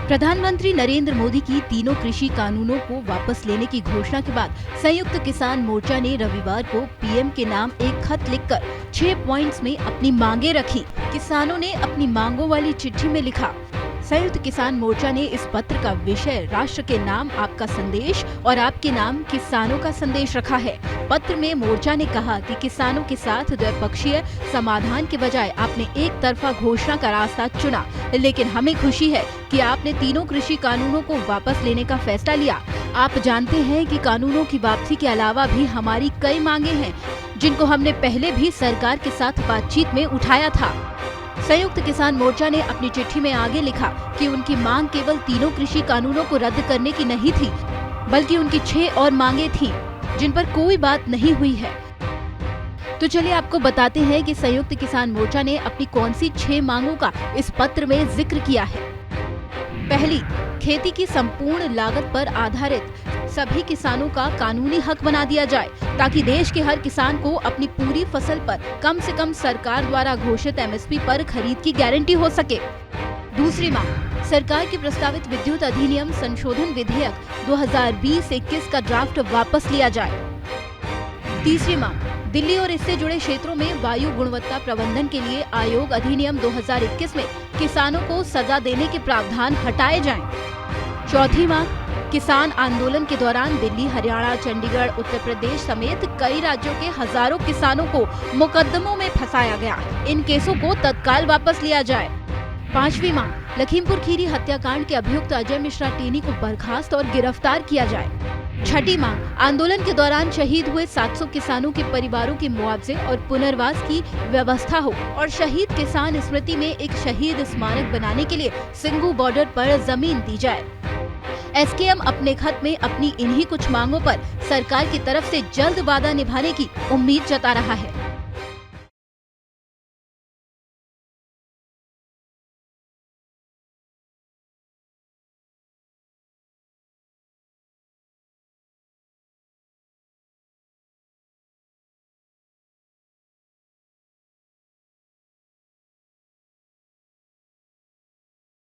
प्रधानमंत्री नरेंद्र मोदी की तीनों कृषि कानूनों को वापस लेने की घोषणा के बाद संयुक्त किसान मोर्चा ने रविवार को पीएम के नाम एक खत लिखकर 6 पॉइंट्स में अपनी मांगे रखी। किसानों ने अपनी मांगों वाली चिट्ठी में लिखा, संयुक्त किसान मोर्चा ने इस पत्र का विषय राष्ट्र के नाम आपका संदेश और आपके नाम किसानों का संदेश रखा है। पत्र में मोर्चा ने कहा कि किसानों के साथ द्विपक्षीय समाधान के बजाय आपने एक तरफा घोषणा का रास्ता चुना, लेकिन हमें खुशी है कि आपने तीनों कृषि कानूनों को वापस लेने का फैसला लिया। आप जानते हैं कि कानूनों की वापसी के अलावा भी हमारी कई मांगे हैं, जिनको हमने पहले भी सरकार के साथ बातचीत में उठाया था। संयुक्त किसान मोर्चा ने अपनी चिट्ठी में आगे लिखा कि उनकी मांग केवल तीनों कृषि कानूनों को रद्द करने की नहीं थी, बल्कि उनकी 6 और मांगे थीं, जिन पर कोई बात नहीं हुई है। तो चलिए आपको बताते हैं कि संयुक्त किसान मोर्चा ने अपनी कौन सी 6 मांगों का इस पत्र में जिक्र किया है। पहली, खेती की संपूर्ण लागत पर आधारित सभी किसानों का कानूनी हक बना दिया जाए, ताकि देश के हर किसान को अपनी पूरी फसल पर कम से कम सरकार द्वारा घोषित एमएसपी पर खरीद की गारंटी हो सके। दूसरी मांग, सरकार के प्रस्तावित विद्युत अधिनियम संशोधन विधेयक 2020-21 का ड्राफ्ट वापस लिया जाए। तीसरी मांग, दिल्ली और इससे जुड़े क्षेत्रों में वायु गुणवत्ता प्रबंधन के लिए आयोग अधिनियम 2021 में किसानों को सजा देने के प्रावधान हटाए जाएं। चौथी मांग, किसान आंदोलन के दौरान दिल्ली, हरियाणा, चंडीगढ़, उत्तर प्रदेश समेत कई राज्यों के हजारों किसानों को मुकदमों में फंसाया गया, इन केसों को तत्काल वापस लिया जाए। पांचवी मांग, लखीमपुर खीरी हत्याकांड के अभियुक्त अजय मिश्रा टेनी को बर्खास्त और गिरफ्तार किया जाए। छठी मांग, आंदोलन के दौरान शहीद हुए 700 किसानों के परिवारों के मुआवजे और पुनर्वास की व्यवस्था हो और शहीद किसान स्मृति में एक शहीद स्मारक बनाने के लिए सिंघू बॉर्डर पर जमीन दी जाए। एसकेएम अपने खत में अपनी इन्हीं कुछ मांगों पर सरकार की तरफ से जल्द वादा निभाने की उम्मीद जता रहा है।